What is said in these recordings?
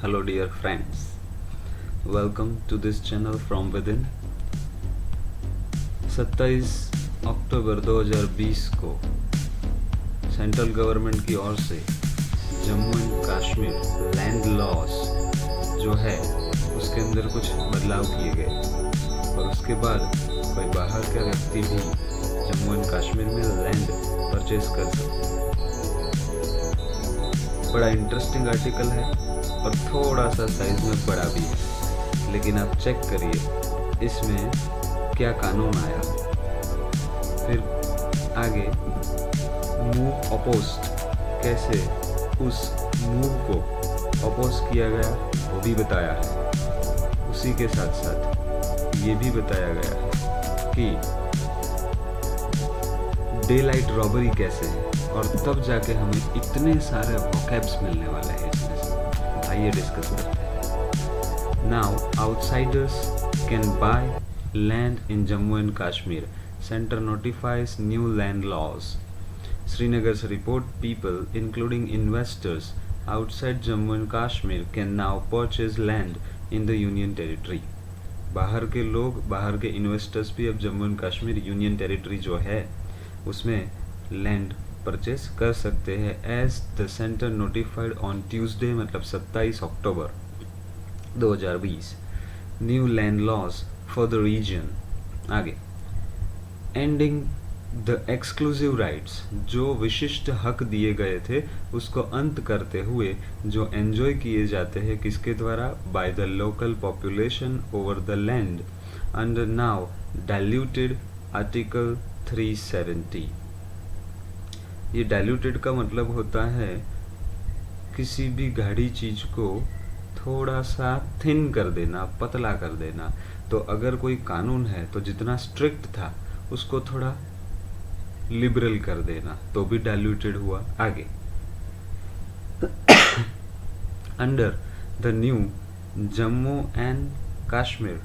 Hello, dear friends. Welcome to this channel from within. 27 अक्टूबर 2020 को central government की ओर से Jammu and Kashmir land loss जो है उसके अंदर कुछ बदलाव किए गए और उसके बाद कोई बाहर का व्यक्ति भी जम्मू एंड कश्मीर में लैंड परचेज कर सकता है। बड़ा इंटरेस्टिंग आर्टिकल है और थोड़ा सा साइज में बड़ा भी है, लेकिन आप चेक करिए इसमें क्या कानून आया। फिर आगे मूव अपोस्ट, कैसे उस मूव को अपोज किया गया वो भी बताया है। उसी के साथ साथ ये भी बताया गया है कि डे लाइट रॉबरी कैसे है, और तब जाके हमें इतने सारे वोकैब्स मिलने वाले हैं इसमें से। आइए डिस्कस करते हैं। Now outsiders can by land in Jammu and Kashmir. Center notifies new land laws. Srinagar's report people, including investors outside Jammu and Kashmir, can now purchase land in the Union Territory. बाहर के लोग, बाहर के इन्वेस्टर्स भी अब Jammu and Kashmir union territory जो है उसमें लैंड परचेस कर सकते हैं as the centre notified on Tuesday, मतलब 27 अक्टूबर 2020 new land laws for the region. आगे एंडिंग द एक्सक्लूसिव राइट्स, जो विशिष्ट हक दिए गए थे उसको अंत करते हुए जो एंजॉय किए जाते हैं किसके द्वारा, by the local population over the land under now diluted article 370. ये डाइल्यूटेड का मतलब होता है किसी भी गाढ़ी चीज को थोड़ा सा थिन कर देना, पतला कर देना. तो अगर कोई कानून है तो जितना स्ट्रिक्ट था उसको थोड़ा लिबरल कर देना, तो भी डाइल्यूटेड हुआ. आगे under the new Jammu and Kashmir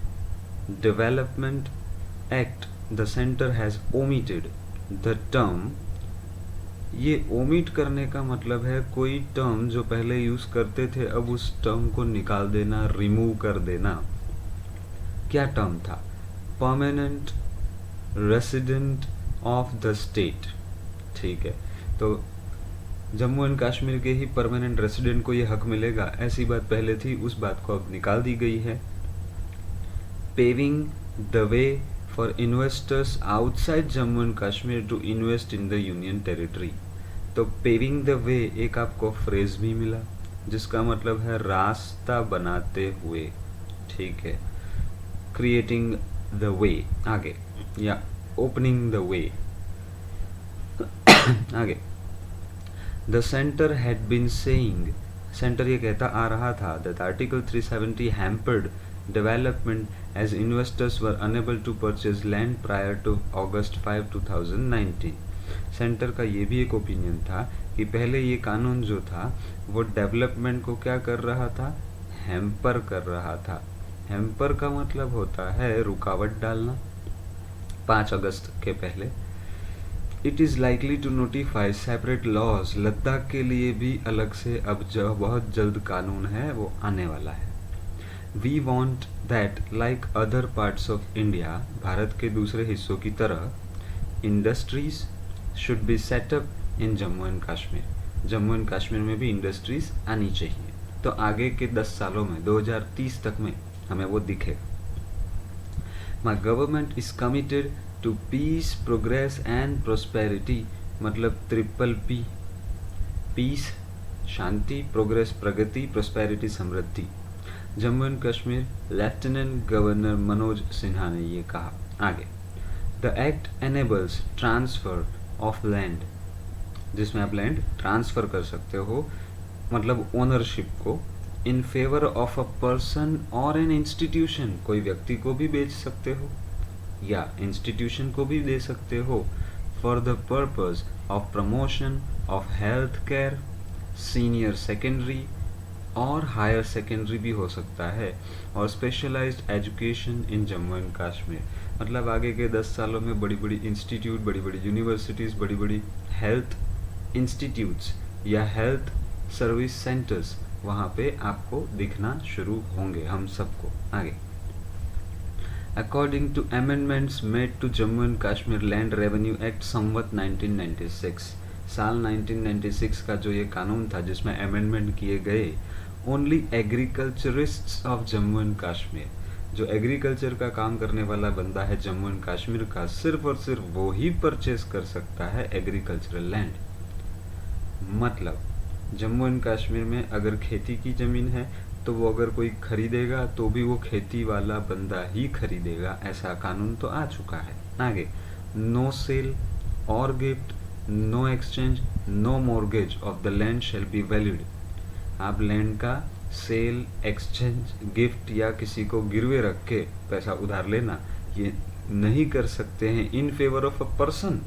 development act the centre has omitted the term. ये ओमिट करने का मतलब है कोई टर्म जो पहले यूज करते थे अब उस टर्म को निकाल देना, रिमूव कर देना. क्या टर्म था? Permanent resident of the state. ठीक है, तो जम्मू एंड कश्मीर के ही परमानेंट रेसिडेंट को ये हक मिलेगा, ऐसी बात पहले थी, उस बात को अब निकाल दी गई है. Paving the way for investors outside Jammu and Kashmir to invest in the union territory. तो पेविंग द वे एक आपको फ्रेज भी मिला जिसका मतलब है रास्ता बनाते हुए. ठीक है, क्रिएटिंग द वे आगे, या ओपनिंग द वे. आगे the centre had been saying, centre ये कहता आ रहा था that article 370 hampered development as investors were unable to purchase land prior to August 5, 2019. Centre का ये भी एक ओपिनियन था कि पहले ये कानून जो था वो डेवलपमेंट को क्या कर रहा था, हैम्पर कर रहा था. हैम्पर का मतलब होता है रुकावट डालना. 5 अगस्त के पहले it is likely to notify separate laws. Ladakh के लिए भी अलग से अब जो बहुत जल्द कानून है वो आने वाला है. We want that like other parts of India, Bharat के दूसरे हिस्सों की तरह, industries should be set up in Jammu and Kashmir. Jammu and Kashmir में भी इंडस्ट्रीज आनी चाहिए. तो आगे के 10 सालों में 2030 तक में हमें वो दिखेगा. My government is committed to peace, progress and prosperity, मतलब ट्रिपल पी, पीस शांति, प्रोग्रेस प्रगति, प्रोस्पेरिटी समृद्धि. Jammu and Kashmir lieutenant governor Manoj Sinha ने ये कहा. आगे the act enables transfer of land, जिसमें आप लैंड ट्रांसफर कर सकते हो, मतलब ओनरशिप को, in favour of a person और एन इंस्टीट्यूशन, कोई व्यक्ति को भी बेच सकते हो या इंस्टीट्यूशन को भी दे सकते हो, for the purpose of promotion of health care, senior secondary और हायर सेकेंडरी भी हो सकता है, और specialised education in Jammu and Kashmir. मतलब आगे के 10 सालों में बड़ी बड़ी इंस्टीट्यूट, बड़ी बड़ी यूनिवर्सिटीज़, बड़ी बड़ी हेल्थ इंस्टीट्यूट्स या हेल्थ सर्विस सेंटर्स वहाँ पे आपको दिखना शुरू होंगे हम सबको। आगे, according to amendments made to Jammu and Kashmir land revenue act Samvat 1996, साल 1996 का जो ये कानून था जिसमें अमेंडमेंट किए गए, only agriculturists of Jammu and Kashmir, जो एग्रीकल्चर का काम करने वाला बंदा है जम्मू एंड कश्मीर का, सिर्फ और सिर्फ वो ही परचेज कर सकता है एग्रीकल्चरल लैंड। मतलब जम्मू एंड कश्मीर में अगर खेती की जमीन है तो वो अगर कोई खरीदेगा तो भी वो खेती वाला बंदा ही खरीदेगा, ऐसा कानून तो आ चुका है। आगे, नो सेल और gift, no exchange, no mortgage of the land shall be valid. आप लैंड का सेल, एक्सचेंज, गिफ्ट या किसी को गिरवे रख के पैसा उधार लेना ये नहीं कर सकते हैं in favour of a person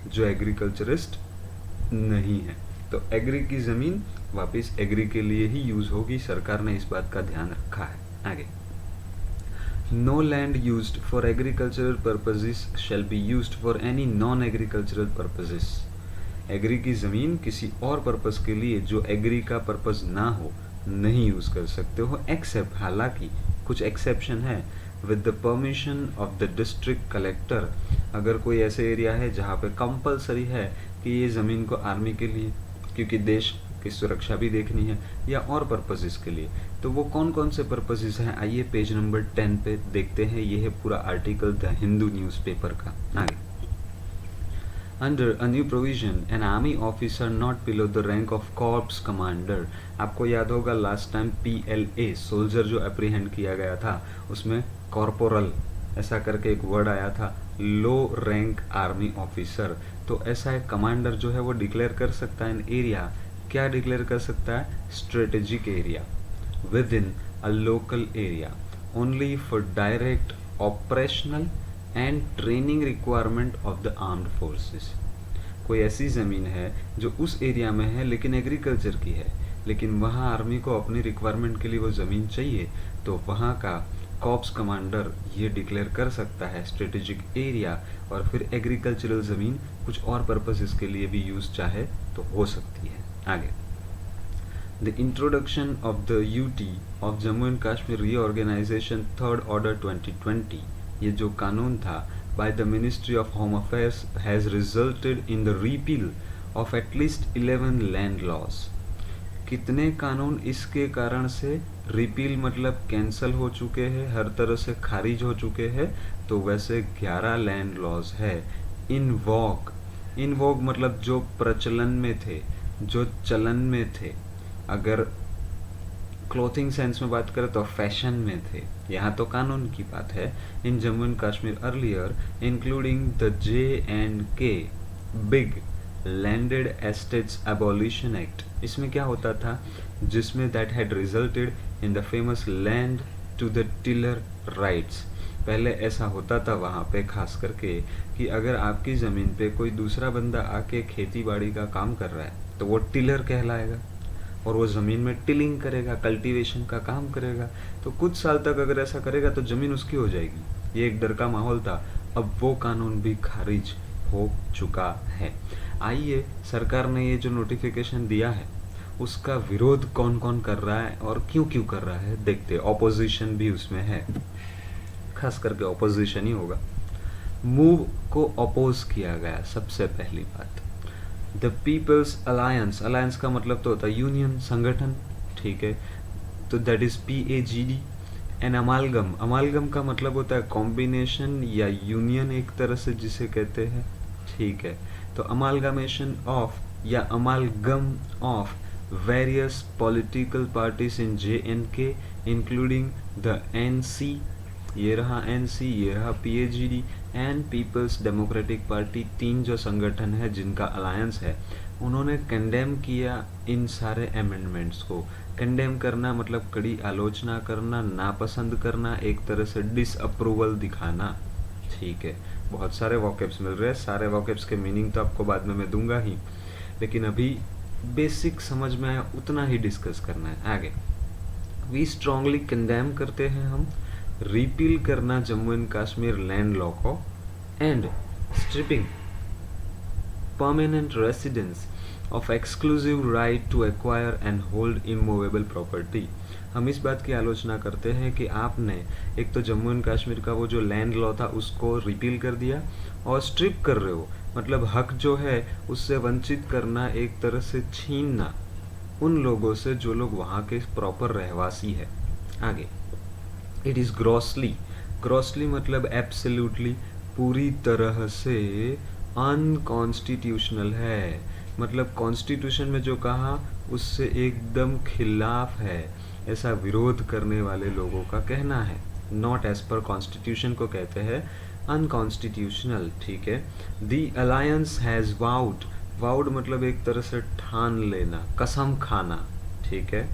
जो एग्रीकल्चरिस्ट नहीं है। तो एग्री की जमीन वापस एग्री के लिए ही यूज होगी, सरकार ने इस बात का ध्यान रखा है। आगे, no land used for agricultural purposes shall be used for any non agricultural purposes. Agri की जमीन किसी और पर्पस के लिए जो एग्री का पर्पस ना हो नहीं यूज कर सकते हो, एक्सेप्ट, हालांकि कुछ एक्सेप्शन है, with the permission of the district collector. अगर कोई ऐसे एरिया है जहाँ पे कंपलसरी है कि ये ज़मीन को आर्मी के लिए, क्योंकि देश की सुरक्षा भी देखनी है, या और पर्पसेस के लिए, तो वो कौन कौन से पर्पसेस हैं, आइए पेज नंबर 10 पे देखते हैं। ये है पूरा आर्टिकल द हिंदू न्यूज़पेपर का। आगे, under a new provision N army officer not below the rank of corps commander. आपको याद होगा लास्ट टाइम PLA सोल्जर जो अप्रीहेंड किया गया था उसमें कॉर्पोरल ऐसा करके एक वर्ड आया था, लो रैंक आर्मी ऑफिसर। तो ऐसा एक कमांडर जो है वो डिक्लेयर कर सकता है इन एरिया, क्या डिक्लेयर कर सकता है, strategic area with in a local area only for direct operational and training requirement of the armed forces. कोई ऐसी ज़मीन है जो उस एरिया में है लेकिन एग्रीकल्चर की है, लेकिन वहाँ आर्मी को अपनी रिक्वायरमेंट के लिए वो ज़मीन चाहिए, तो वहाँ का कॉर्प्स कमांडर ये डिक्लेयर कर सकता है स्ट्रेटेजिक एरिया, और फिर एग्रीकल्चरल ज़मीन कुछ और पर्पसेस के लिए भी यूज़ चाहे तो हो सकती है। आगे, the introduction of the UT of Jammu and Kashmir reorganisation 3rd order 2020, ये जो कानून था by the Ministry of Home Affairs has resulted in the repeal of at least 11 land laws। कितने कानून इसके कारण से रिपील मतलब कैंसल हो चुके हैं, हर तरह से खारिज हो चुके हैं, तो वैसे 11 लैंड लॉज है। इनवॉग मतलब जो प्रचलन में थे, जो चलन में थे, अगर क्लोथिंग सेंस में बात करें तो फैशन में थे, यहाँ तो कानून की बात है। In Jammu and Kashmir earlier including the J&K big landed estates abolition act, इसमें क्या होता था, जिसमें that had resulted in the famous land to the tiller rights. पहले ऐसा होता था वहाँ पे खास करके कि अगर आपकी ज़मीन पे कोई दूसरा बंदा आके खेती बाड़ी का काम कर रहा है तो वो टिलर कहलाएगा और वो ज़मीन में टिलिंग करेगा, कल्टीवेशन का काम करेगा। तो कुछ साल तक अगर ऐसा करेगा तो ज़मीन उसकी हो जाएगी, ये एक डर का माहौल था। अब वो कानून भी खारिज हो चुका है। आइए, सरकार ने ये जो नोटिफिकेशन दिया है उसका विरोध कौन कौन कर रहा है और क्यों क्यों कर रहा है देखते। ऑपोजिशन भी उसमें है, खास करके ऑपोजिशन ही होगा। मूव को अपोज किया गया, सबसे पहली बात। द पीपल्स अलायंस, अलायंस का मतलब तो होता है यूनियन, संगठन, ठीक है, तो that is PAGD। An amalgam, amalgam का मतलब होता है कॉम्बिनेशन या यूनियन एक तरह से जिसे कहते हैं, ठीक है। तो अमालगमेशन ऑफ या amalgam of various political parties in J&K including the NC, ये रहा NC, ये रहा PAGD and people's democratic party. तीन जो संगठन है जिनका अलायंस है, उन्होंने कंडेम किया इन सारे अमेंडमेंट्स को। कंडेम करना मतलब कड़ी आलोचना करना, नापसंद करना, एक तरह से डिसअप्रूवल दिखाना, ठीक है। बहुत सारे वॉकेब्स मिल रहे हैं, सारे वॉकेब्स के मीनिंग तो आपको बाद में मैं दूंगा ही, लेकिन अभी बेसिक समझ में आया उतना ही डिस्कस करना है। आगे, वी स्ट्रांगली कंडेम करते हैं हम रिपील करना Jammu and Kashmir land law को and stripping permanent residence of exclusive right to acquire and hold immovable property. हम इस बात की आलोचना करते हैं कि आपने एक तो जम्मू एंड कश्मीर का वो जो लैंड लॉ था उसको रिपील कर दिया और स्ट्रिप कर रहे हो, मतलब हक जो है उससे वंचित करना, एक तरह से छीनना उन लोगों से जो लोग वहाँ के प्रॉपर रहवासी है। आगे, इट इज़ ग्रॉसली, ग्रॉसली मतलब एब्सोल्युटली, पूरी तरह से अनकॉन्स्टिट्यूशनल है, मतलब कॉन्स्टिट्यूशन में जो कहा उससे एकदम खिलाफ है, ऐसा विरोध करने वाले लोगों का कहना है। नॉट एज पर कॉन्स्टिट्यूशन को कहते हैं अनकॉन्स्टिट्यूशनल, ठीक है। The alliance has vowed, vowed मतलब एक तरह से ठान लेना, कसम खाना, ठीक है।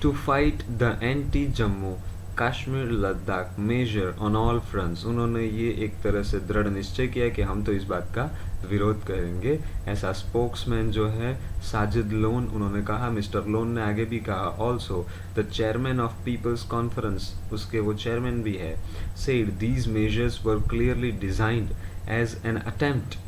To fight the anti Jammu Kashmir Ladakh measure on all fronts, उन्होंने ये एक तरह से दृढ़ निश्चय किया कि हम तो इस बात का विरोध करेंगे, ऐसा स्पोक्समैन जो है साजिद लोन उन्होंने कहा। मिस्टर लोन ने आगे भी कहा, also the chairman of people's conference, उसके वो चेयरमैन भी है, said these measures were clearly designed as an attempt,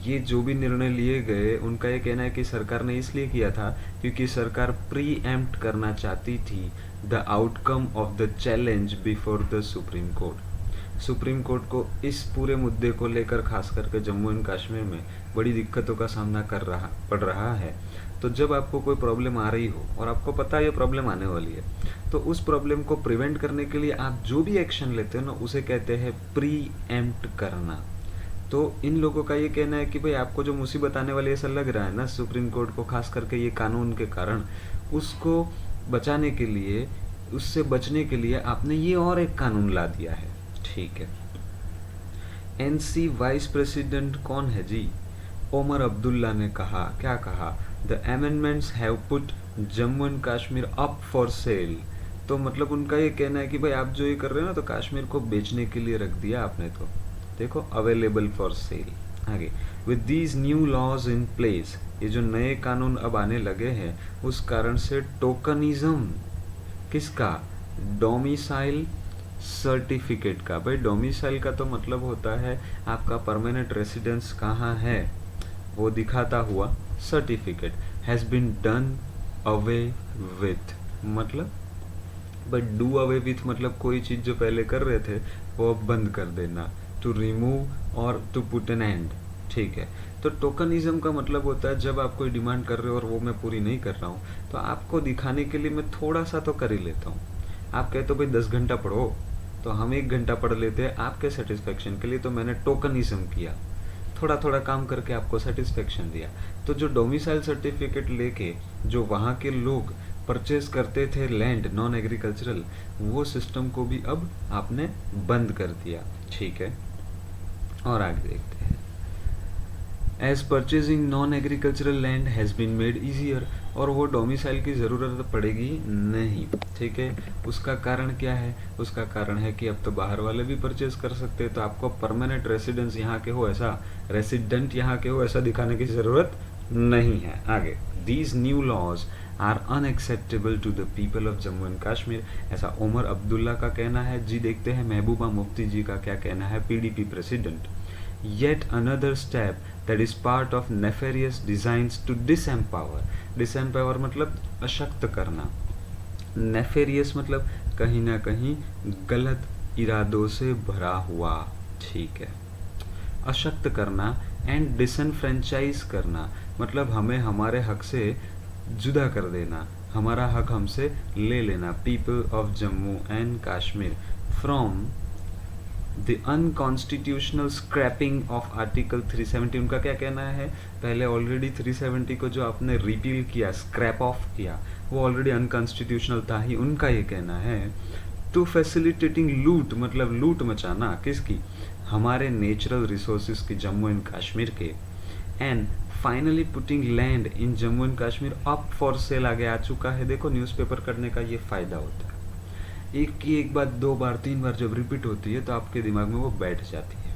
ये जो भी निर्णय लिए गए उनका ये कहना है कि सरकार ने इसलिए किया था क्योंकि सरकार प्री एम्प्ट करना चाहती थी the outcome of the challenge before the supreme court. Supreme court को इस पूरे मुद्दे को लेकर खास करके जम्मू एंड कश्मीर में बड़ी दिक्कतों का सामना पड़ रहा है। तो जब आपको कोई प्रॉब्लम आ रही हो और आपको पता है ये प्रॉब्लम आने वाली है, तो उस प्रॉब्लम को प्रिवेंट करने के लिए आप जो भी एक्शन लेते हो ना उसे कहते हैं प्री एम्प्ट करना। तो इन लोगों का ये कहना है कि भाई आपको जो मुसीबत आने वाली ऐसा लग रहा है ना सुप्रीम कोर्ट को, खास करके ये कानून के कारण, उसको बचाने के लिए, उससे बचने के लिए आपने ये और एक कानून ला दिया है, ठीक है। एनसी वाइस प्रेसिडेंट कौन है जी? ओमर अब्दुल्ला ने कहा, क्या कहा? The amendments have put Jammu and Kashmir up for cell. तो मतलब उनका ये कहना है कि भाई आप जो ये कर रहे हो ना, तो कश्मीर को बेचने के लिए रख दिया आपने, तो देखो अवेलेबल फॉर सेल। आगे, with these new laws in place, ये जो नए कानून अब आने लगे हैं उस कारण से टोकनिज्म किसका? डोमिसाइल सर्टिफिकेट का। भाई डोमिसाइल का तो मतलब होता है आपका परमानेंट रेसिडेंस कहाँ है वो दिखाता हुआ certificate, has been done away with, मतलब बट डू अवे विथ मतलब कोई चीज जो पहले कर रहे थे वो अब बंद कर देना, टू रिमूव और टू पुट एन एंड, ठीक है। तो टोकनिज्म का मतलब होता है जब आप कोई डिमांड कर रहे हो और वो मैं पूरी नहीं कर रहा हूँ तो आपको दिखाने के लिए मैं थोड़ा सा तो कर ही लेता हूँ। आप कहते हो भाई 10 घंटा पढ़ो, तो हम 1 घंटा पढ़ लेते हैं आपके सेटिस्फेक्शन के लिए, तो मैंने टोकनिज्म किया, थोड़ा थोड़ा काम करके आपको सेटिस्फेक्शन दिया। तो जो डोमिसाइल सर्टिफिकेट लेके जो वहाँ के लोग परचेज करते थे लैंड नॉन एग्रीकल्चरल, वो सिस्टम को भी अब आपने बंद कर दिया, ठीक है। और आगे देखते हैं, as purchasing non agricultural land has been made easier, और वो डोमिसाइल की ज़रूरत पड़ेगी नहीं, ठीक है। उसका कारण क्या है? उसका कारण है कि अब तो बाहर वाले भी परचेज कर सकते हैं, तो आपको परमानेंट रेसिडेंस यहाँ के हो ऐसा, रेसिडेंट यहाँ के हो ऐसा दिखाने की ज़रूरत नहीं है। आगे, these new laws are unacceptable to the people of Jammu and Kashmir, ऐसा ओमर अब्दुल्ला का कहना है जी। देखते हैं महबूबा मुफ्ती जी का क्या कहना है, PDP president. Yet another step that is part of nefarious designs to disempower, disempower मतलब अशक्त करना, nefarious मतलब कहीं ना कहीं गलत इरादों से भरा हुआ, ठीक है। अशक्त करना एंड डिसनफ्रेंचाइज करना मतलब हमें हमारे हक से जुदा कर देना, हमारा हक हमसे ले लेना, people of Jammu and Kashmir from the unconstitutional scrapping of article 370। उनका क्या कहना है? पहले ऑलरेडी 370 को जो आपने रिपील किया, स्क्रैप ऑफ किया, वो ऑलरेडी अनकॉन्स्टिट्यूशनल था ही, उनका ये कहना है। टू फैसिलिटेटिंग लूट मतलब लूट मचाना, किसकी? हमारे नेचुरल रिसोर्सेज की, जम्मू एंड कश्मीर के। And finally putting land in Jammu and Kashmir up for sale आगे आ चुका है। देखो न्यूज़पेपर करने का ये फायदा होता है, एक की एक बात 2 बार 3 बार जब रिपीट होती है तो आपके दिमाग में वो बैठ जाती है।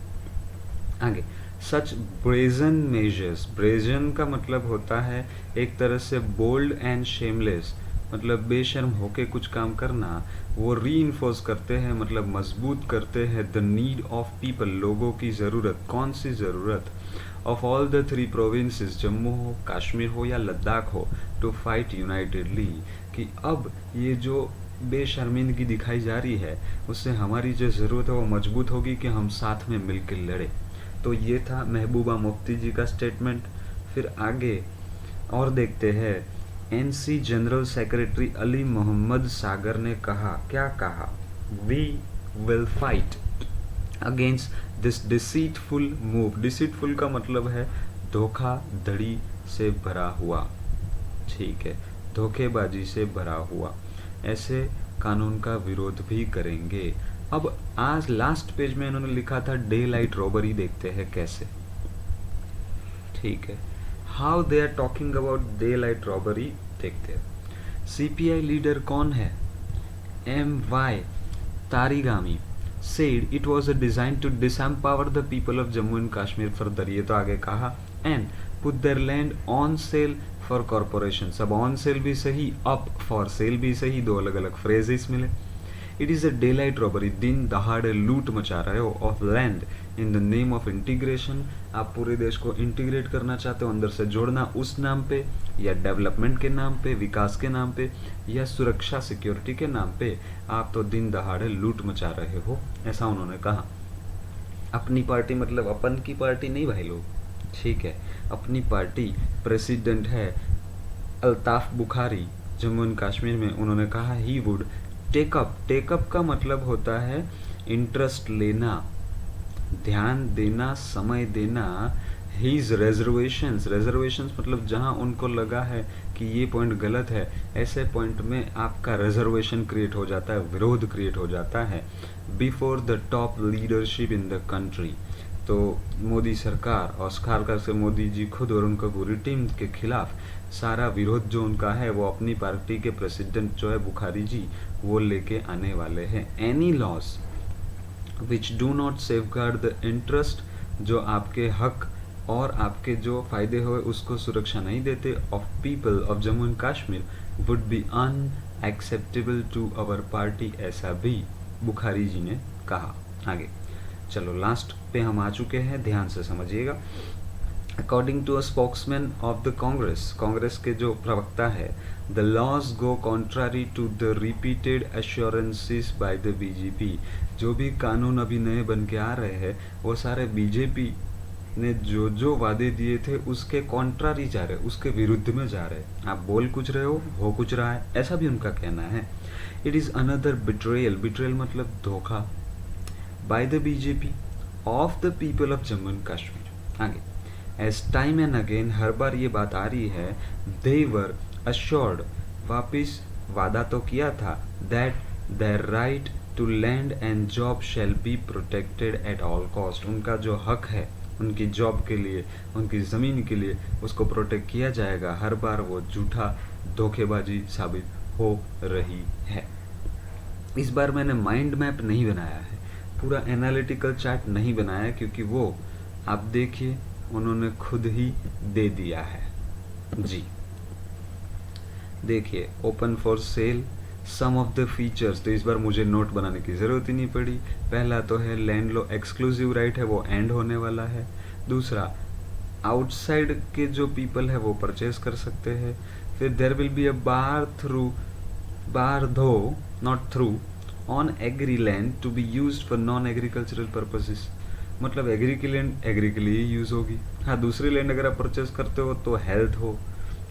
आगे, सच ब्रेजन मेजर्स, ब्रेजन का मतलब होता है एक तरह से बोल्ड एंड शेमलेस, मतलब बेशर्म होके कुछ काम करना, वो रीइंफोर्स करते हैं, मतलब मजबूत करते हैं द नीड ऑफ पीपल, लोगों की ज़रूरत। कौन सी ज़रूरत? Of all the 3 provinces, Jammu हो, कश्मीर हो या लद्दाख हो, टू फाइट यूनाइटेडली, कि अब ये जो बेशर्मिंदगी दिखाई जा रही है उससे हमारी जो ज़रूरत है वो मजबूत होगी कि हम साथ में मिलकर लड़े। तो ये था महबूबा मुफ्ती जी का स्टेटमेंट। फिर आगे और देखते हैं, NC general secretary Ali Mohammad Sagar ने कहा, क्या कहा? We will fight against this deceitful move. Deceitful का मतलब है धोखाधड़ी से भरा हुआ, ठीक है, धोखेबाजी से भरा हुआ, ऐसे कानून का विरोध भी करेंगे। अब आज लास्ट पेज में इन्होंने लिखा था डे लाइट रॉबरी, देखते हैं कैसे, ठीक है, how they are talking about daylight robbery, देखते हैं। सीपीआई लीडर कौन है? MY Tarigami said it was a design to disempower the people of Jammu and Kashmir further, ये तो आगे कहा, and put their land on sale for corporations। अब on sale भी सही, up for sale भी सही, दो अलग अलग फ्रेजेस मिले। It is a day light robbery, दिन दहाड़े लूट मचा रहे हो, of land in the name of integration, आप पूरे देश को इंटीग्रेट करना चाहते हो, अंदर से जोड़ना, उस नाम पे, या डेवलपमेंट के नाम पे, विकास के नाम पे, या सुरक्षा सिक्योरिटी के नाम पे आप तो दिन दहाड़े लूट मचा रहे हो, ऐसा उन्होंने कहा। अपनी पार्टी मतलब अपन की पार्टी नहीं भाई लोग, ठीक है, अपनी पार्टी, प्रेसिडेंट है अल्ताफ बुखारी जम्मू एंड कश्मीर में, उन्होंने कहा ही वुड टेकअप, टेकअप का मतलब होता है इंटरेस्ट लेना, ध्यान देना, समय देना, हीज रेजर्वेशंस, रेजर्वेशंस मतलब जहां उनको लगा है कि ये पॉइंट गलत है, ऐसे पॉइंट में आपका रेजर्वेशन क्रिएट हो जाता है, विरोध क्रिएट हो जाता है, before the top leadership in the country. तो मोदी सरकार और खासकर से मोदी जी खुद और उनका पूरी टीम के खिलाफ सारा विरोध जो उनका है वो अपनी पार्टी के प्रेसिडेंट जो है बुखारी जी वो लेके आने वाले हैं। Any loss which do not safeguard the interest, जो आपके हक और आपके जो फायदे हुए उसको सुरक्षा नहीं देते, of people of Jammu and Kashmir would be unacceptable to our party, ऐसा भी बुखारी जी ने कहा। आगे चलो, लास्ट पे हम आ चुके हैं, ध्यान से समझिएगा। According to a spokesman of the Congress, Congress के जो प्रवक्ता है, the laws go contrary to the repeated assurances by the BJP, जो भी कानून अभी नए बन के आ रहे हैं वो सारे बीजेपी ने जो जो वादे दिए थे उसके कॉन्ट्रारी जा रहे, उसके विरुद्ध में जा रहे। आप बोल कुछ रहे हो कुछ रहा है, ऐसा भी उनका कहना है। It is another betrayal, betrayal मतलब धोखा, bye the BJP of the people of Jammu and Kashmir. आगे, एज टाइम एंड अगेन, हर बार ये बात आ रही है, दे वर अश्योर्ड, वापिस वादा तो किया था, that their right to land and job shall be protected at all cost, उनका जो हक है उनकी जॉब के लिए, उनकी ज़मीन के लिए, उसको प्रोटेक्ट किया जाएगा। हर बार वो झूठा धोखेबाजी साबित हो रही है। इस बार मैंने माइंड मैप नहीं बनाया है, पूरा एनालिटिकल चार्ट नहीं बनाया, क्योंकि वो आप देखिए उन्होंने खुद ही दे दिया है जी। देखिए, open for sale, some of the features, तो इस बार मुझे नोट बनाने की ज़रूरत ही नहीं पड़ी। पहला तो है लैंड लो एक्सक्लूसिव राइट है, वो एंड होने वाला है। दूसरा, आउटसाइड के जो पीपल है वो परचेज कर सकते हैं। फिर there will be a bar though not through on agri land to be used for non agricultural purposes, मतलब एग्री की लैंड एग्री के लिए यूज़ होगी। हाँ, दूसरी लैंड अगर आप परचेज करते हो तो हेल्थ हो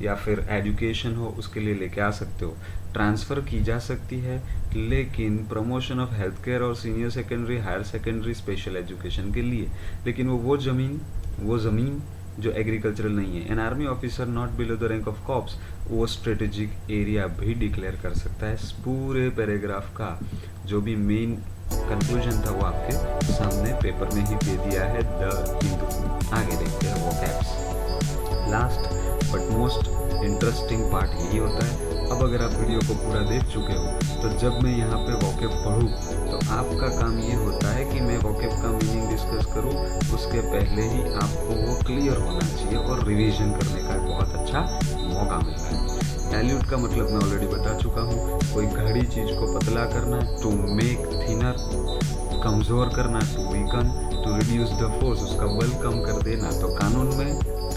या फिर एजुकेशन हो उसके लिए लेके आ सकते हो, ट्रांसफ़र की जा सकती है, लेकिन प्रमोशन ऑफ हेल्थ केयर और senior secondary, higher secondary, special education के लिए। लेकिन वो ज़मीन जो एग्रीकल्चरल नहीं है। An army officer not below the rank of corps, वो स्ट्रेटेजिक एरिया भी डिक्लेयर कर सकता है। पूरे पैराग्राफ का जो भी मेन कंक्लूजन था वो आपके सामने पेपर में ही दे दिया है, द हिंदू। आगे देखते हैं वो caps. Last but most interesting part यही होता है, अब अगर आप वीडियो को पूरा देख चुके हो तो जब मैं यहाँ पे वोकैब पढ़ूँ तो आपका काम ये होता है कि मैं वोकैब का मीनिंग डिस्कस करूँ, उसके पहले ही आपको वो क्लियर होना चाहिए और रिवीजन करने का बहुत अच्छा मौका मिलता है। डाइल्यूट का मतलब मैं ऑलरेडी बता चुका हूँ, कोई घड़ी चीज़ को पतला करना, टू मेक थिनर, कमज़ोर करना, to weaken, to reduce the force, उसका बल कम कर देना। तो कानून में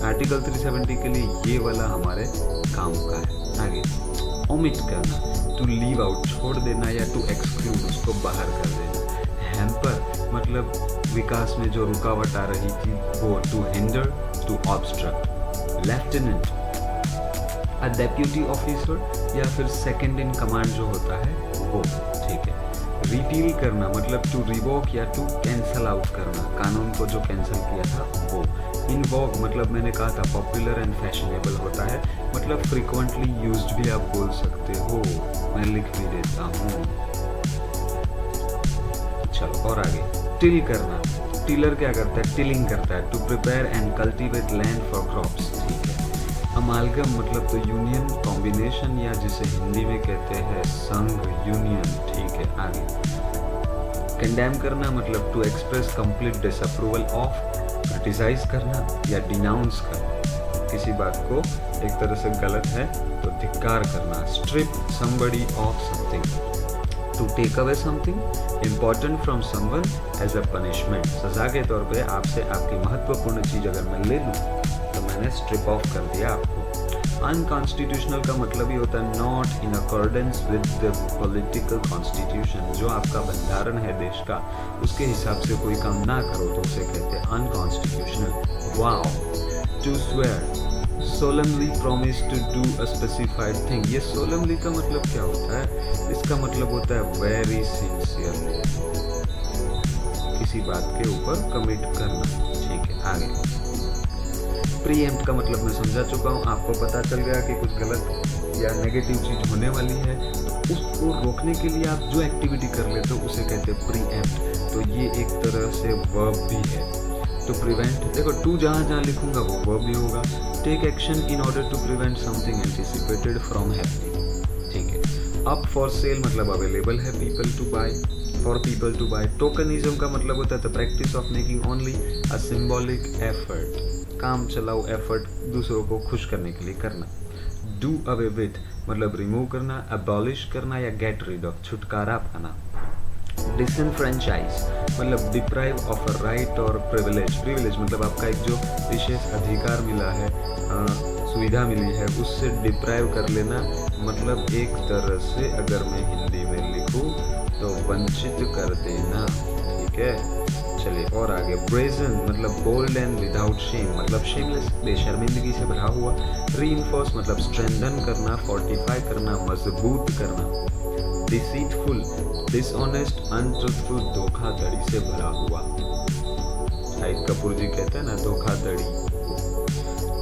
आर्टिकल 370 के लिए ये वाला हमारे काम का है। आगे ओमिट करना, टू लीव आउट, छोड़ देना, या टू एक्सक्लूड, उसको बाहर कर देना। हैम्पर मतलब विकास में जो रुकावट आ रही थी वो, to hinder, to obstruct. Lieutenant a deputy officer या फिर सेकंड इन कमांड जो होता है वो, ठीक है। रिपील करना मतलब टू रिवोक या टू कैंसल आउट करना, कानून को जो कैंसिल किया था वो। इनवोक मतलब मैंने कहा था पॉपुलर एंड फैशनेबल होता है, मतलब फ्रिक्वेंटली यूज्ड भी आप बोल सकते हो, मैं लिख भी देता हूँ। चलो और आगे, टिल करना, टिलर क्या करता है, टिलिंग करता है, to prepare and cultivate land for crops, ठीक है। अमालगम मतलब तो यूनियन, कॉम्बिनेशन, या जिसे हिंदी में कहते हैं संघ, यूनियन, ठीक है। आगे कंडेम करना मतलब to express complete disapproval of, criticise करना या डिनाउंस करना, किसी बात को एक तरह से गलत है तो धिक्कार करना। Strip somebody of something, to take away something important from someone as a punishment, सजा के तौर पे आपसे आपकी महत्वपूर्ण चीज़ अगर मैं ले लूँ तो मैंने स्ट्रिप ऑफ कर दिया आपको। अनकॉन्स्टिट्यूशनल का मतलब ही होता है not in accordance with the political constitution, जो आपका बंधारण है देश का उसके हिसाब से कोई काम ना करो तो उसे कहते हैं unconstitutional. Vow, to swear, solemnly promise to do a specified thing, ये सोलमली का मतलब क्या होता है, इसका मतलब होता है वेरी सिंसियरली, किसी बात के ऊपर कमिट करना, ठीक है। आगे प्रीएम्प्ट का मतलब मैं समझा चुका हूँ, आपको पता चल गया कि कुछ गलत या नेगेटिव चीज़ होने वाली है तो उसको रोकने के लिए आप जो एक्टिविटी कर लेते हो उसे कहते हैं प्रीएम्प्ट। तो ये एक तरह से वर्ब भी है। टू प्रिवेंट, देखो टू जहाँ जहाँ लिखूंगा वो वर्ब भी होगा। Take action in order to prevent something anticipated from happening, ठीक है। अप फॉर सेल मतलब अवेलेबल है, people to buy, for people to buy. Tokenism का मतलब होता है the practice of making only a symbolic effort, काम चलाओ एफर्ट दूसरों को खुश करने के लिए करना। डू अवे विथ मतलब रिमूव करना, अबॉलिश करना या गेट रिड ऑफ, छुटकारा पाना। डिसएनफ्रेंचाइज मतलब डिप्राइव ऑफ अ राइट और प्रिविलेज, प्रिविलेज मतलब आपका एक जो विशेष अधिकार मिला है, सुविधा मिली है, उससे डिप्राइव कर लेना, मतलब एक तरह से अगर मैं हिंदी में लिखूं तो वंचित कर देना, ठीक है। चलिए और आगे, ब्रेजन मतलब बोल्ड एंड विदाउट शेम मतलब शेमलेस, बेशर्मिंदगी से भरा हुआ। रीइंफोर्स मतलब स्ट्रेंथन करना, फोर्टिफाई करना, मजबूत करना। डिसीटफुल, डिसऑनेस्ट, अनट्रूथफुल, धोखाधड़ी से भरा हुआ। शाहिद कपूर जी कहते हैं ना धोखाधड़ी।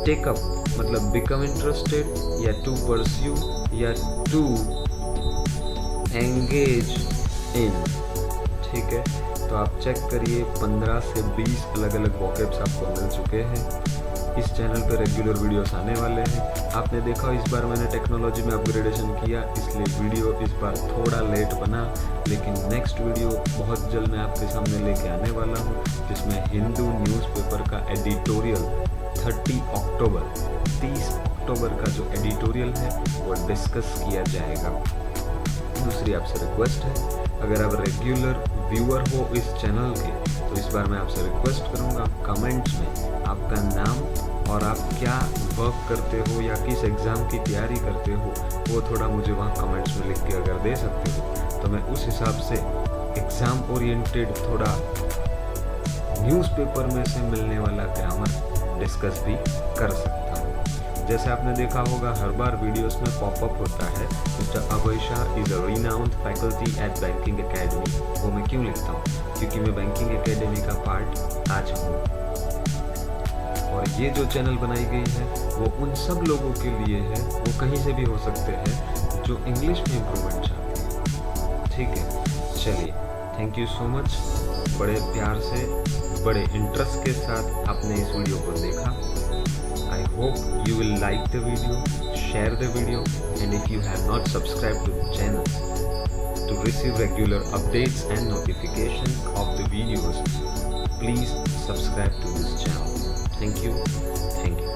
टेकअप मतलब बिकम इंटरेस्टेड या टू परस्यू या टू एंगेज इन, ठीक है। तो आप चेक करिए 15 से 20 अलग अलग वोकैब्स आपको मिल चुके हैं। इस चैनल पे रेगुलर वीडियोस आने वाले हैं। आपने देखा इस बार मैंने टेक्नोलॉजी में अपग्रेडेशन किया, इसलिए वीडियो इस बार थोड़ा लेट बना, लेकिन नेक्स्ट वीडियो बहुत जल्द मैं आपके सामने लेके आने वाला हूँ, जिसमें हिंदू न्यूज़पेपर का एडिटोरियल 30 अक्टूबर का जो एडिटोरियल है वो डिस्कस किया जाएगा। दूसरी आपसे रिक्वेस्ट है, अगर आप रेगुलर व्यूअर हो इस चैनल के तो इस बार मैं आपसे रिक्वेस्ट करूंगा कमेंट्स में आपका नाम और आप क्या वर्क करते हो या किस एग्ज़ाम की तैयारी करते हो वो थोड़ा मुझे वहाँ कमेंट्स में लिख के अगर दे सकते हो तो मैं उस हिसाब से एग्ज़ाम ओरिएंटेड थोड़ा न्यूज़पेपर में से मिलने वाला ग्रामर डिस्कस भी कर सकता हूँ। जैसे आपने देखा होगा हर बार वीडियोस में पॉपअप होता है mister Abhay Shah is a renowned faculty at banking academy. वो मैं क्यों लिखता हूँ, क्योंकि मैं बैंकिंग एकेडमी का पार्ट आज हूँ। और ये जो चैनल बनाई गई है वो उन सब लोगों के लिए है, वो कहीं से भी हो सकते हैं जो इंग्लिश में इम्प्रूवमेंट चाहते हैं, ठीक है। चलिए, थैंक यू सो मच। बड़े प्यार से, बड़े इंटरेस्ट के साथ आपने इस वीडियो को देखा। I hope you will like the video, share the video, and if you have not subscribed to the channel to receive regular updates and notifications of the videos, please subscribe to this channel. Thank you.